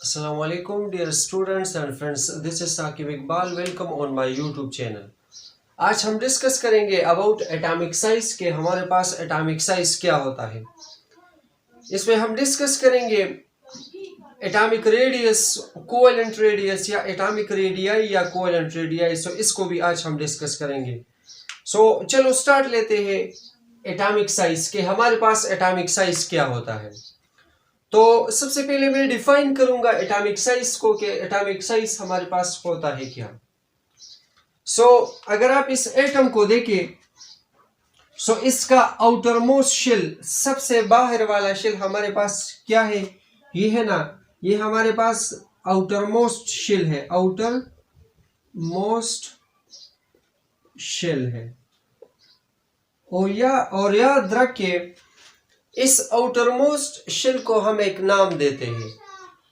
Assalamu alaikum dear students and friends, this is Saqib Iqbal. Welcome on my YouTube channel. आज हम discuss करेंगे about atomic size के हमारे पास atomic size क्या होता है। इसमें हम डिस्कस करेंगे एटॉमिक रेडियस, कोवेलेंट रेडियस या एटॉमिक रेडियाई या कोवेलेंट रेडियाई। सो इसको भी आज हम डिस्कस करेंगे। सो चलो स्टार्ट लेते हैं एटॉमिक साइज के हमारे पास एटॉमिक साइज क्या होता है। तो सबसे पहले मैं डिफाइन करूंगा एटॉमिक साइज को कि एटॉमिक साइज हमारे पास होता है क्या। अगर आप इस एटम को देखें, इसका आउटर मोस्ट शेल, सबसे बाहर वाला शेल हमारे पास क्या है, ये है ना, ये हमारे पास आउटर मोस्ट शेल है, आउटर मोस्ट शेल है। और याद रखिए इस आउटर मोस्ट शेल को हम एक नाम देते हैं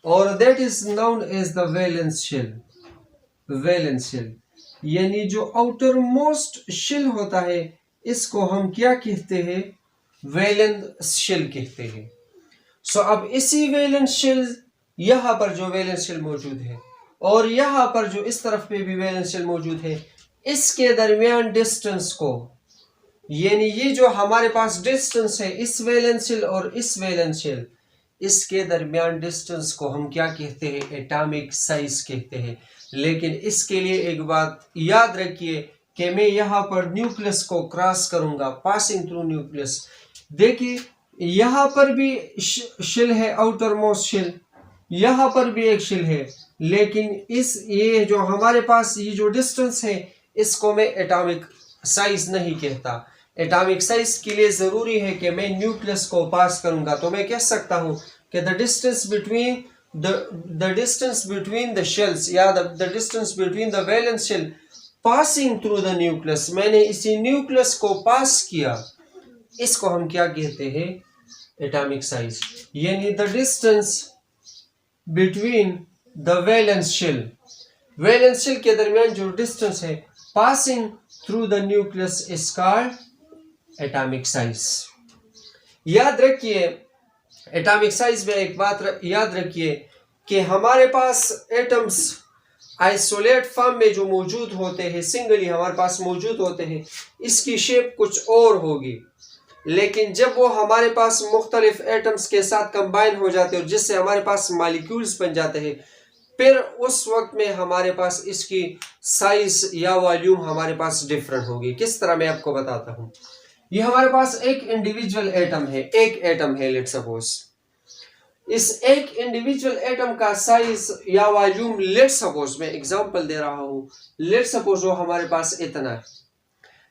और that is known as the valence shell. Valence shell यानी जो आउटर मोस्ट शेल होता है इसको हम क्या कहते हैं, वैलेंस शेल कहते हैं। अब इसी वैलेंस शेल, यहाँ पर जो वैलेंस शेल मौजूद है और यहाँ पर जो इस तरफ पे भी वैलेंस शेल मौजूद है, इसके दरमियान डिस्टेंस को, यानी ये जो हमारे पास डिस्टेंस है इस वैलेंस शेल और इस वैलेंस शेल, इसके दरमियान डिस्टेंस को हम क्या कहते हैं, एटॉमिक साइज कहते हैं। लेकिन इसके लिए एक बात याद रखिए कि मैं यहाँ पर न्यूक्लियस को क्रॉस करूंगा, पासिंग थ्रू न्यूक्लियस। देखिए यहाँ पर भी शेल है, आउटर मोस्ट शेल, यहाँ पर भी एक शेल है, लेकिन ये जो हमारे पास ये जो डिस्टेंस है इसको मैं एटॉमिक साइज नहीं कहता। एटॉमिक साइज के लिए जरूरी है कि मैं न्यूक्लियस को पास करूंगा। तो मैं कह सकता हूं कि the distance between the shells या the distance between the valence shell passing through the nucleus, मैंने इसी न्यूक्लियस को पास किया, इसको हम क्या कहते हैं, एटॉमिक साइज। यानी the distance between the valence shell के दरमियान जो डिस्टेंस है passing through the nucleus is called atomic size. याद रखिए एटॉमिक साइज में एक बात याद रखिए कि हमारे पास एटम्स आइसोलेट फॉर्म में जो मौजूद होते हैं, सिंगली हमारे पास मौजूद होते हैं, इसकी शेप कुछ और होगी। लेकिन जब वो हमारे पास मुख्तलिफ एटम्स के साथ कंबाइन हो जाते हैं और जिससे हमारे पास मॉलिक्यूल्स बन जाते हैं, फिर उस वक्त में हमारे पास इसकी साइज या वॉल्यूम हमारे पास डिफरेंट होगी। किस तरह मैं आपको बताता हूं। ये हमारे पास एक इंडिविजुअल एटम है, लेट्स सपोज इस एक इंडिविजुअल एटम का साइज या वॉल्यूम, लेट्स सपोज मैं एग्जांपल दे रहा हूं, लेट्स सपोज वो हमारे पास इतना है।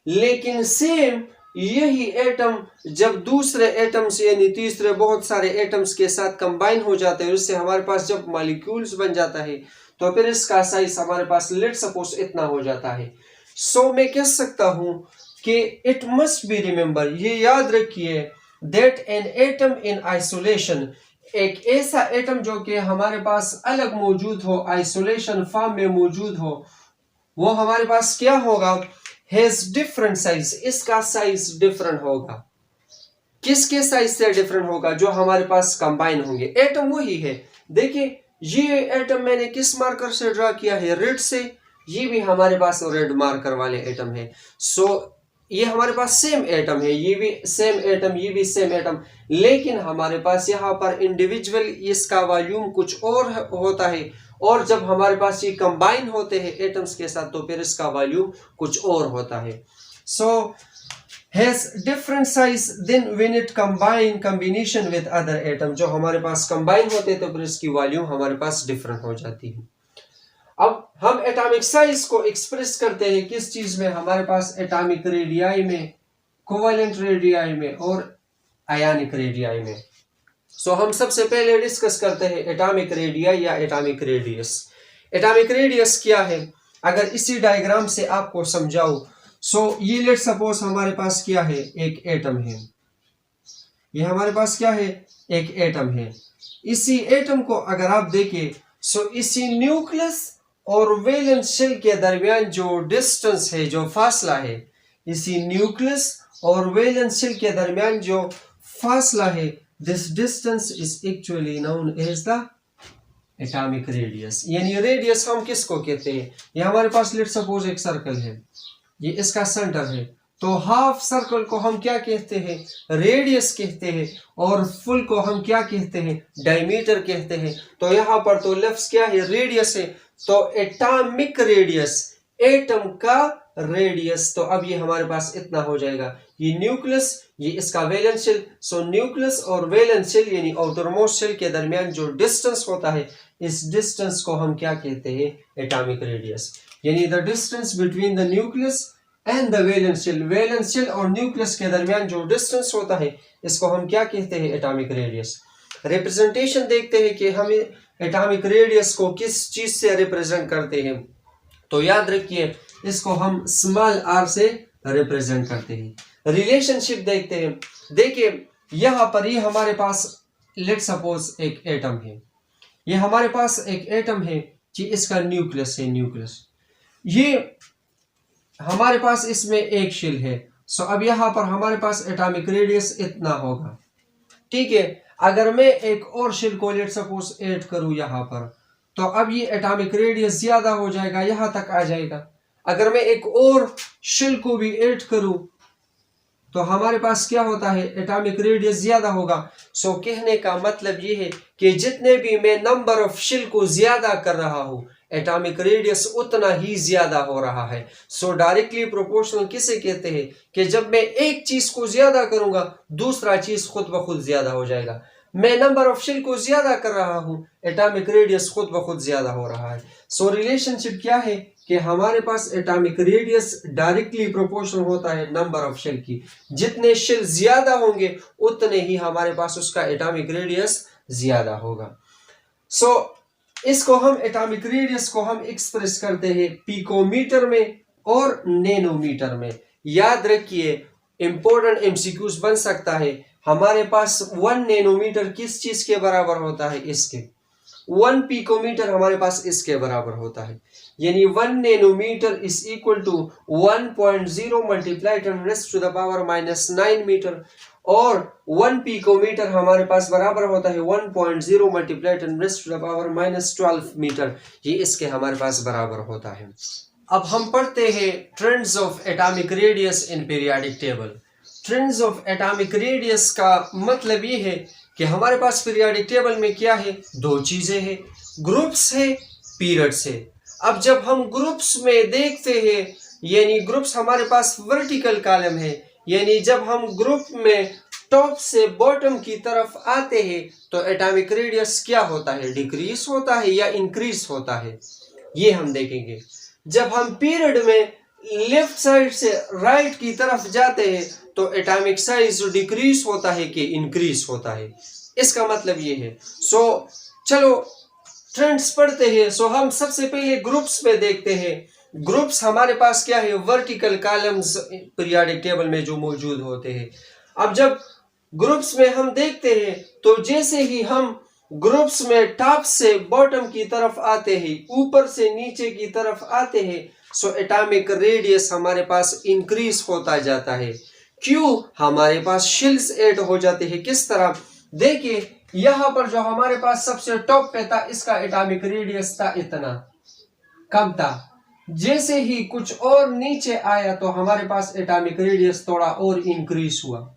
लेकिन सेम यही एटम जब दूसरे एटम्स यानी तीसरे बहुत सारे एटम्स के साथ कंबाइन हो जाते हैं, उससे हमारे पास जब मॉलिक्यूल्स बन जाता है, तो फिर इसका साइज हमारे पास लेट्स सपोज इतना हो जाता है। मैं कह सकता हूं कि इट मस्ट बी रिमेंबर, ये याद रखिए, that an atom in isolation, एक ऐसा एटम जो कि हमारे पास अलग मौजूद हो, आइसोलेशन फॉर्म में मौजूद हो, वो हमारे पास क्या होगा, हैज डिफरेंट साइज, इसका साइज डिफरेंट होगा। किसके साइज से डिफरेंट होगा, जो हमारे पास कंबाइन होंगे। एटम वही है, देखिए ये एटम मैंने किस मार्कर से ड्रा किया है, रेड से, ये भी हमारे पास रेड मार्कर वाले एटम है। ये हमारे पास सेम एटम है, ये भी सेम एटम, ये भी सेम एटम, लेकिन हमारे पास यहाँ पर इंडिविजुअल इसका वॉल्यूम कुछ और होता है, और जब हमारे पास ये कंबाइन होते हैं एटम्स के साथ, तो फिर इसका वॉल्यूम कुछ और होता है। Has different size than when it combination with other atom, जो हमारे पास कंबाइन होते हैं तो फिर इसकी वॉल्यूम हमारे पास डिफरेंट हो जाती है। अब हम एटॉमिक साइज को एक्सप्रेस करते हैं किस चीज में, हमारे पास एटॉमिक रेडियाई में, कोवेलेंट रेडियाई में और आयनिक रेडियाई में। हम सबसे पहले डिस्कस करते हैं एटॉमिक रेडियाई या एटॉमिक रेडियस। एटॉमिक रेडियस क्या है, अगर इसी डायग्राम से आपको समझाऊं, ये लेट्स सपोज हमारे पास क्या है, एक एटम है, ये हमारे पास क्या है, एक एटम है। इसी एटम को अगर आप देखें, इसी न्यूक्लियस और वैलेंस शेल के दरमियान जो डिस्टेंस है, जो फासला है, इसी न्यूक्लियस और वैलेंस शेल के दरमियान जो फासला है, this distance is actually known as the atomic radius. यानी रेडियस हम किसको कहते हैं? ये हमारे पास लेट सपोज एक सर्कल है, ये इसका सेंटर है, तो हाफ सर्कल को हम क्या कहते हैं? रेडियस कहते हैं। और फुल को हम क्या कहते हैं? डायमीटर कहते हैं। तो यहाँ पर तो लफ्ज क्या है? रेडियस है। तो एटॉमिक रेडियस, एटम का रेडियस। तो अब ये हमारे पास इतना हो जाएगा, ये न्यूक्लियस, ये इसका वैलेंस शेल। सो न्यूक्लियस और वैलेंस शेल यानी आउटरमोस्ट शेल के दरमियान जो डिस्टेंस होता है, इस डिस्टेंस को हम क्या कहते हैं? Atomic radius. यानी the distance between the nucleus and the valence shell, valence shell और न्यूक्लियस के दरमियान जो डिस्टेंस होता है, इसको हम क्या कहते हैं? Atomic radius. रिप्रेजेंटेशन देखते हैं कि हम एटॉमिक रेडियस को किस चीज से रिप्रेजेंट करते हैं। तो याद रखिए, इसको हम स्मॉल आर से रिप्रेजेंट करते हैं। रिलेशनशिप देखते हैं। देखिए यहाँ पर ही हमारे पास लेट सपोज एक एटम है, ये हमारे पास एक एटम है कि इसका न्यूक्लियस है, न्यूक्लियस। ये हमारे पास इसमें एक शेल है। सो अब यहाँ पर हमारे पास एटॉमिक रेडियस इतना होगा, ठीक है। अगर मैं एक और शेल को लेट सपोज ऐड करूं यहाँ पर, तो अब ये एटॉमिक रेडियस ज्यादा हो जाएगा, यहां तक आ जाएगा। अगर मैं एक और शेल को भी ऐड करूं तो हमारे पास क्या होता है? एटॉमिक रेडियस ज्यादा होगा। सो कहने का मतलब ये है कि जितने भी मैं नंबर ऑफ शेल को ज्यादा कर रहा हूं, एटॉमिक रेडियस उतना ही ज्यादा हो रहा है। सो डायरेक्टली प्रोपोर्शनल किसे कहते हैं? कि जब मैं एक चीज को ज्यादा करूंगा, दूसरा चीज खुद ब खुद ज्यादा हो जाएगा। मैं नंबर ऑफ शेल को ज्यादा कर रहा हूं, एटॉमिक रेडियस खुद ब खुद ज्यादा हो रहा है। सो रिलेशनशिप क्या है कि हमारे पास एटॉमिक रेडियस डायरेक्टली प्रोपोर्शनल होता है नंबर ऑफ शेल की। जितने शेल ज्यादा होंगे, उतने ही हमारे पास उसका एटॉमिक रेडियस ज्यादा होगा। सो इसको हम एटॉमिक रेडियस को हम एक्सप्रेस करते हैं पिकोमीटर में और नैनोमीटर में। याद रखिए, इंपॉर्टेंट एमसीक्यूज बन सकता है। हमारे पास 1 नैनोमीटर किस चीज के बराबर होता है? इसके। 1 पिकोमीटर हमारे पास इसके बराबर होता है। यानी 1 nanometre is equal to 1.0 multiply 10⁻⁹ metre, और 1 पिकोमीटर हमारे पास बराबर होता है 1.0 मल्टीप्लाई 10⁻12 मीटर। ये इसके हमारे पास बराबर होता है। अब हम पढ़ते हैं trends of atomic radius in periodic table. Trends of atomic radius का मतलब ये है कि हमारे पास पीरियोडिक टेबल में क्या है? 2 चीजें हैं, ग्रुप्स है, पीरियड्स है। अब जब हम ग्रुप्स में देखते हैं, यानी ग्रुप्स हमारे पास वर्टिकल कॉलम है, यानी जब हम ग्रुप में टॉप से बॉटम की तरफ आते हैं, तो एटॉमिक रेडियस क्या होता है? डिक्रीज होता है या इंक्रीज होता है? ये हम देखेंगे। जब हम पीरियड में लेफ्ट साइड से राइट की तरफ जाते हैं, तो एटॉमिक साइज डिक्रीज होता है कि इंक्रीज होता है? इसका मतलब ये है। सो चलो ट्रेंड्स पढ़ते हैं। सो हम सबसे पहले ग्रुप्स में देखते हैं। ग्रुप्स हमारे पास क्या है? वर्टिकल कॉलम्स पीरियोडिक टेबल में जो मौजूद होते हैं। अब जब ग्रुप्स में हम देखते हैं, तो जैसे ही हम ग्रुप्स में टॉप से बॉटम की तरफ आते हैं, ऊपर से नीचे की तरफ आते हैं, सो एटॉमिक रेडियस हमारे पास इंक्रीज होता जाता है। क्यों? हमारे पास शेल्स ऐड हो जाते हैं। किस तरह? देखिए यहाँ पर जो हमारे पास सबसे टॉप पे था, इसका एटॉमिक रेडियस था इतना, कम था। जैसे ही कुछ और नीचे आया, तो हमारे पास एटॉमिक रेडियस थोड़ा और इंक्रीज हुआ।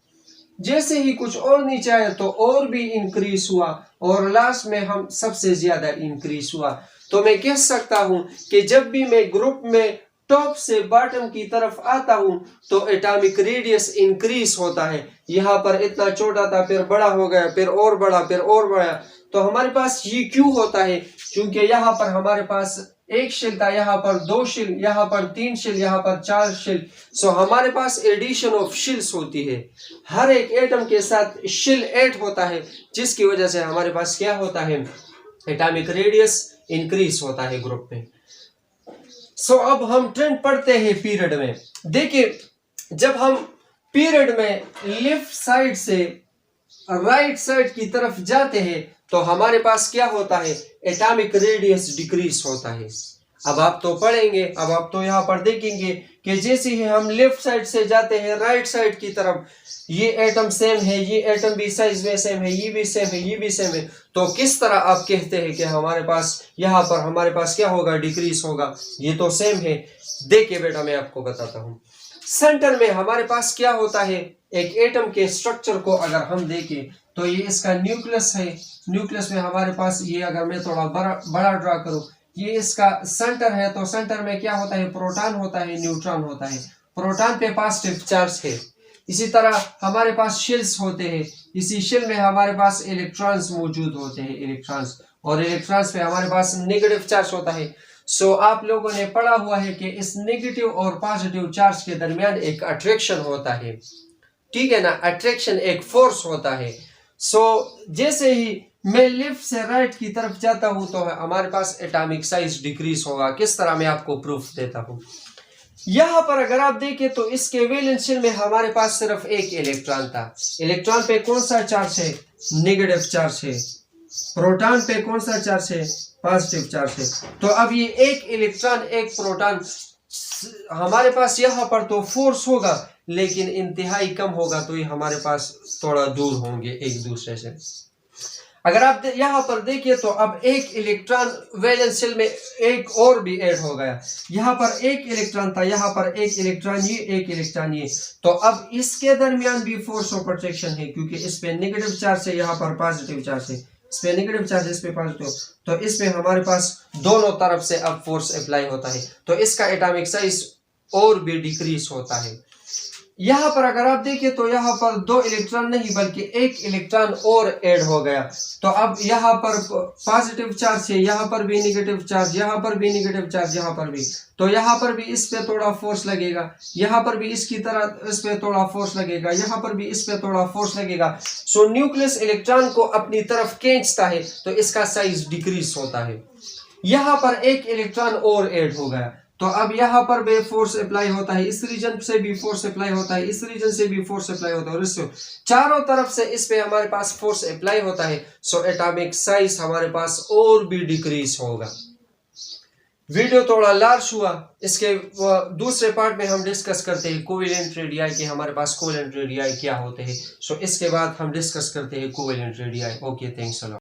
जैसे ही कुछ और नीचे आया, तो और भी इंक्रीज हुआ, और लास्ट में हम सबसे ज्यादा इंक्रीज हुआ। तो मैं कह सकता हूं कि जब भी मैं ग्रुप में टॉप से बॉटम की तरफ आता हूं, तो एटॉमिक रेडियस इंक्रीज होता है। यहाँ पर इतना छोटा था, फिर बड़ा हो गया, फिर और बड़ा, फिर और बड़ा। तो हमारे पास ये क्यों होता है? क्योंकि यहाँ पर हमारे पास एक शेल था, यहाँ पर 2 शेल, यहाँ पर 3 शेल, यहाँ पर 4 शेल। सो हमारे पास एडिशन ऑफ शेल्स होती है। हर एक एटम के साथ शेल ऐड होता है, जिसकी वजह से हमारे पास क्या होता है? एटॉमिक रेडियस इंक्रीज होता है ग्रुप में। सो अब हम ट्रेंड पढ़ते हैं पीरियड में। देखिए जब हम पीरियड में लेफ्ट साइड से राइट साइड की तरफ जाते हैं, तो हमारे पास क्या होता है? एटॉमिक रेडियस डिक्रीज होता है। अब आप तो पढ़ेंगे, अब आप तो यहाँ पर देखेंगे कि जैसे ही हम लेफ्ट साइड से जाते हैं राइट साइड की तरफ, ये एटम सेम है, ये एटम भी साइज में सेम है, ये भी सेम है, ये भी सेम है, तो किस तरह आप कहते हैं कि हमारे पास यहाँ पर हमारे पास क्या होगा, डिक्रीज होगा? ये तो सेम है। देखिए बेटा मैं आपको बताता हूँ। सेंटर में हमारे पास क्या होता है, एक एटम के स्ट्रक्चर को अगर हम देखें तो ये इसका न्यूक्लियस है। न्यूक्लियस में हमारे पास ये, अगर मैं थोड़ा बड़ा ड्रा करूं, ये इसका सेंटर है, तो सेंटर में क्या होता है, प्रोटॉन होता है, न्यूट्रॉन होता है। प्रोटॉन पे पॉजिटिव चार्ज है। इसी तरह हमारे पास शेल्स होते हैं, इसी शेल में हमारे पास इलेक्ट्रॉन्स मौजूद होते हैं, इलेक्ट्रॉन्स, और इलेक्ट्रॉन्स पे हमारे पास नेगेटिव चार्ज होता है। सो आप लोगों ने पढ़ा हुआ है कि इस नेगेटिव और पॉजिटिव चार्ज के दरमियान एक अट्रैक्शन होता है, ठीक है ना, अट्रैक्शन एक फोर्स होता है। सो जैसे ही मैं लेफ्ट से राइट की तरफ जाता हूं तो हमारे पास एटॉमिक साइज डिक्रीज होगा। किस तरह मैं आपको प्रूफ देता हूं। यहां पर अगर आप देखें तो इसके वैलेंस शेल में हमारे पास सिर्फ एक इलेक्ट्रॉन था। इलेक्ट्रॉन पे कौन सा चार्ज है, नेगेटिव चार्ज है। प्रोटॉन पे कौन सा चार्ज है, पॉजिटिव चार्ज है। तो अब ये एक इलेक्ट्रॉन एक प्रोटॉन, हमारे पास यहाँ पर तो फोर्स होगा लेकिन इंतहाई कम होगा, तो ये हमारे पास थोड़ा दूर होंगे एक दूसरे से। अगर आप यहाँ पर देखिए तो अब एक इलेक्ट्रॉन वैलेंस शेल में एक और भी ऐड हो गया। यहाँ पर एक इलेक्ट्रॉन था, यहाँ पर एक इलेक्ट्रॉन ये, एक इलेक्ट्रॉन ये, तो अब इसके दरमियान भी फोर्स ऑफ अट्रैक्शन है, क्योंकि इस पे नेगेटिव चार्ज है, यहाँ पर पॉजिटिव चार्ज है, इस पे नेगेटिव चार्ज, इस पे पॉजिटिव, तो इस पे हमारे पास दोनों तरफ से अब फोर्स अप्लाई होता है, तो इसका एटॉमिक साइज और भी डिक्रीज होता है। यहाँ पर अगर आप देखें तो यहाँ पर दो इलेक्ट्रॉन नहीं बल्कि एक इलेक्ट्रॉन और ऐड हो गया, तो अब यहाँ पर पॉजिटिव चार्ज है, यहाँ पर भी नेगेटिव चार्ज, यहाँ पर भी नेगेटिव चार्ज, यहाँ पर भी, तो यहाँ पर भी इस पे थोड़ा फोर्स लगेगा, यहाँ पर भी इसकी तरह इस पे थोड़ा फोर्स लगेगा, यहाँ पर भी इस पे थोड़ा फोर्स लगेगा। सो न्यूक्लियस इलेक्ट्रॉन को अपनी तरफ खींचता है, तो इसका साइज डिक्रीज होता है। यहाँ पर एक इलेक्ट्रॉन और ऐड हो गया, तो अब यहाँ पर भी फोर्स अप्लाई होता है, इस रीजन से भी फोर्स अप्लाई होता है, इस रीजन से भी फोर्स अप्लाई होता है, और इससे चारों तरफ से इस पे हमारे पास फोर्स अप्लाई होता है। सो एटॉमिक साइज हमारे पास और भी डिक्रीज होगा। वीडियो थोड़ा लार्ज हुआ, इसके दूसरे पार्ट में हम डिस्कस करते हैं कोवेलेंट रेडियाई के हमारे पास कोवेलेंट रेडियाई क्या होते हैं। सो इसके बाद हम डिस्कस करते हैं covalent radii. Okay, thanks a lot.